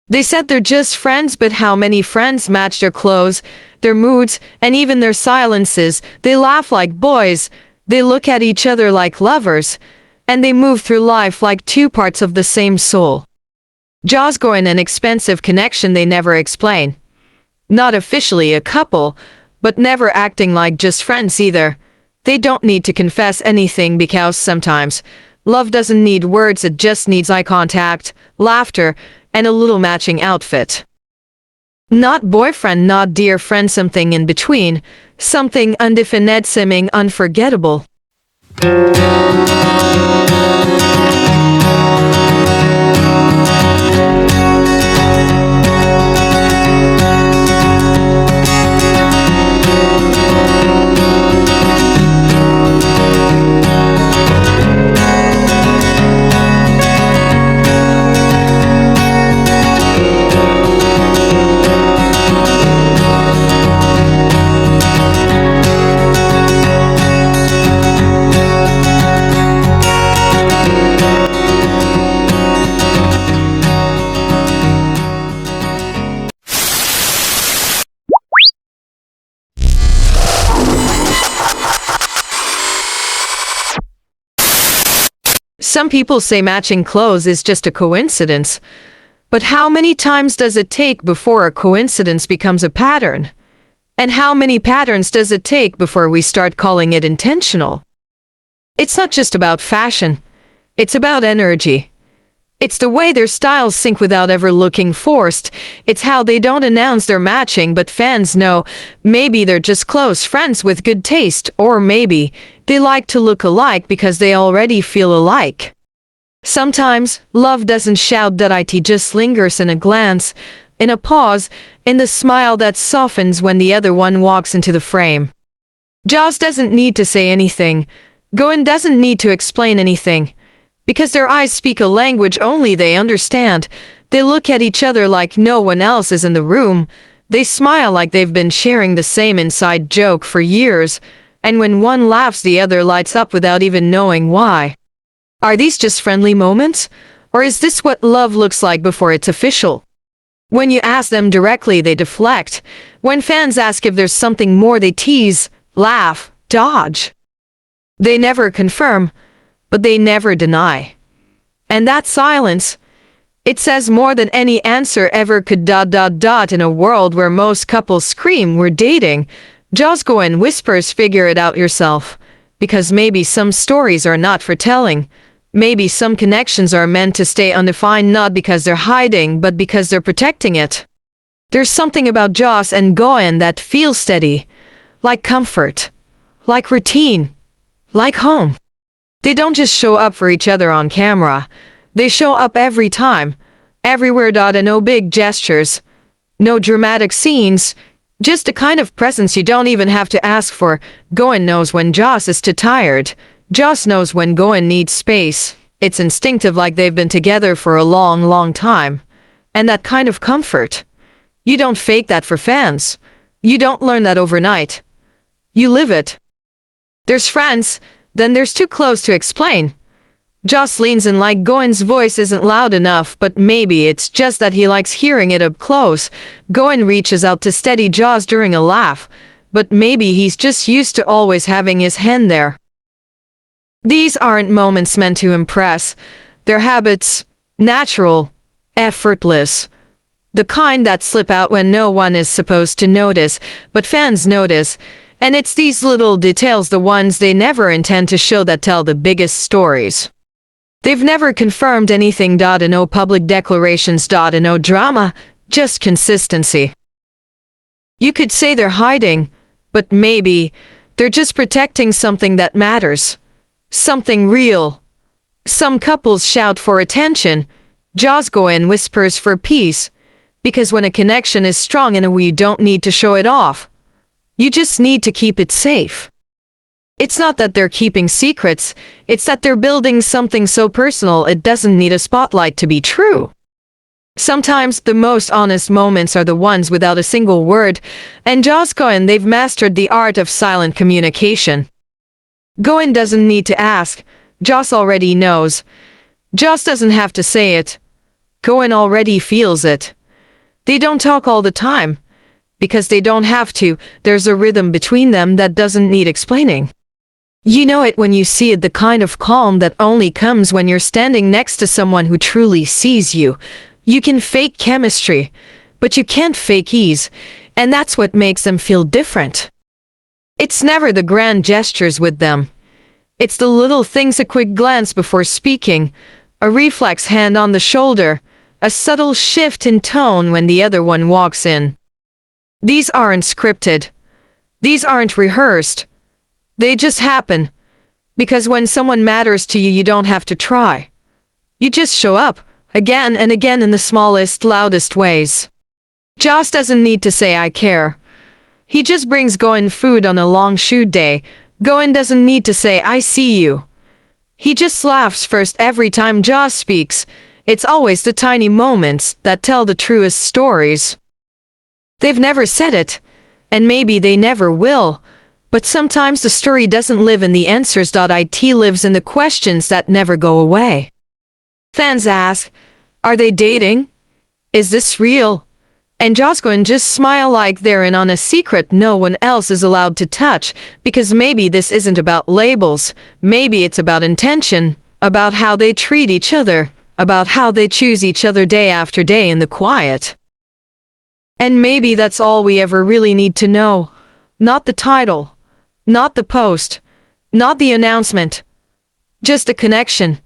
They said they're just friends, but how many friends match their clothes, their moods, and even their silences? They laugh like boys, they look at each other like lovers, and they move through life like two parts of the same soul. Jossgawin, an expensive connection they never explain. Not officially a couple, but never acting like just friends either. They don't need to confess anything because sometimes love doesn't need words, it just needs eye contact, laughter, and a little matching outfit. Not boyfriend, not dear friend, something in between, something undefined, seeming unforgettable. Some people say matching clothes is just a coincidence. But how many times does it take before a coincidence becomes a pattern? And how many patterns does it take before we start calling it intentional? It's not just about fashion. It's about energy. It's the way their styles sync without ever looking forced. It's how they don't announce they're matching, but fans know. Maybe they're just close friends with good taste, or maybe they like to look alike because they already feel alike. Sometimes, love doesn't shout, that it just lingers in a glance, in a pause, in the smile that softens when the other one walks into the frame. Joss doesn't need to say anything. Gawin doesn't need to explain anything. Because their eyes speak a language only they understand. They look at each other like no one else is in the room. They smile like they've been sharing the same inside joke for years. And when one laughs, the other lights up without even knowing why. Are these just friendly moments? Or is this what love looks like before it's official? When you ask them directly, they deflect. When fans ask if there's something more, they tease, laugh, dodge. They never confirm, but they never deny. And that silence, it says more than any answer ever could. In a world where most couples scream we're dating, Jossgawin whispers, figure it out yourself. Because maybe some stories are not for telling. Maybe some connections are meant to stay undefined, not because they're hiding, but because they're protecting it. There's something about Joss and Gawin that feels steady, like comfort, like routine, like home. They don't just show up for each other on camera. They show up every time, everywhere. And no big gestures, no dramatic scenes, just a kind of presence you don't even have to ask for. Gawin knows when Joss is too tired. Joss knows when Gawin needs space. It's instinctive, like they've been together for a long, long time. And that kind of comfort, you don't fake that for fans. You don't learn that overnight. You live it. There's friends, then there's too close to explain. Joss leans in like Gawin's voice isn't loud enough, but maybe it's just that he likes hearing it up close. Gawin reaches out to steady Joss during a laugh, but maybe he's just used to always having his hand there. These aren't moments meant to impress. They're habits, natural, effortless. The kind that slip out when no one is supposed to notice, but fans notice. And it's these little details, the ones they never intend to show, that tell the biggest stories. They've never confirmed anything. No public declarations. No drama, just consistency. You could say they're hiding, but maybe they're just protecting something that matters. Something real. Some couples shout for attention. Jossgawin whispers for peace. Because when a connection is strong enough, you don't need to show it off. You just need to keep it safe. It's not that they're keeping secrets, it's that they're building something so personal it doesn't need a spotlight to be true. Sometimes the most honest moments are the ones without a single word, and Jossgawin, they've mastered the art of silent communication. Gawin doesn't need to ask, Joss already knows. Joss doesn't have to say it. Gawin already feels it. They don't talk all the time, because they don't have to. There's a rhythm between them that doesn't need explaining. You know it when you see it, the kind of calm that only comes when you're standing next to someone who truly sees you. You can fake chemistry, but you can't fake ease, and that's what makes them feel different. It's never the grand gestures with them. It's the little things, a quick glance before speaking, a reflex hand on the shoulder, a subtle shift in tone when the other one walks in. These aren't scripted. These aren't rehearsed. They just happen. Because when someone matters to you, you don't have to try. You just show up, again and again in the smallest, loudest ways. Joss doesn't need to say I care. He just brings Gawin food on a long shoot day. Gawin doesn't need to say I see you. He just laughs first every time Joss speaks. It's always the tiny moments that tell the truest stories. They've never said it, and maybe they never will, but sometimes the story doesn't live in the answers. It lives in the questions that never go away. Fans ask, are they dating? Is this real? And jossgawin just smile like they're in on a secret no one else is allowed to touch, because maybe this isn't about labels, maybe it's about intention, about how they treat each other, about how they choose each other day after day in the quiet. And maybe that's all we ever really need to know. Not the title, not the post, not the announcement. Just a connection.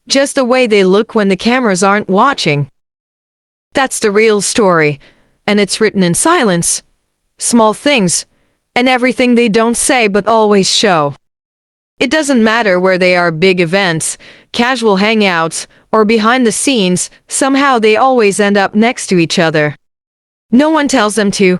Just the way they look when the cameras aren't watching. That's the real story, and it's written in silence. Small things, and everything they don't say but always show. It doesn't matter where they are, big events, casual hangouts, or behind the scenes, somehow they always end up next to each other. No one tells them to.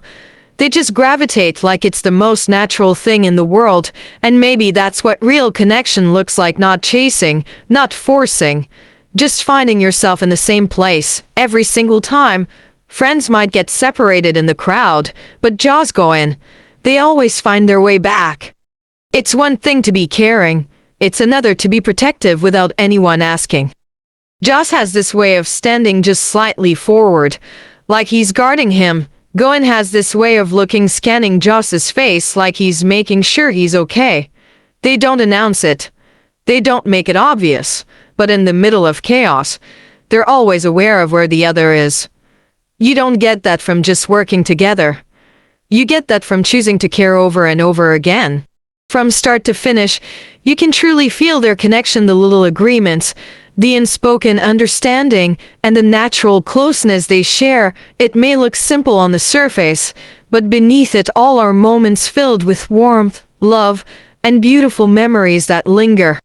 They just gravitate like it's the most natural thing in the world, and maybe that's what real connection looks like, not chasing, not forcing, just finding yourself in the same place, every single time. Friends might get separated in the crowd, but jossgawin, they always find their way back. It's one thing to be caring, it's another to be protective without anyone asking. Joss has this way of standing just slightly forward, like he's guarding him. Gawin has this way of looking, scanning Joss's face like he's making sure he's okay. They don't announce it. They don't make it obvious, but in the middle of chaos, they're always aware of where the other is. You don't get that from just working together. You get that from choosing to care over and over again. From start to finish, you can truly feel their connection, the little agreements, the unspoken understanding, and the natural closeness they share. It may look simple on the surface, but beneath it all are moments filled with warmth, love, and beautiful memories that linger.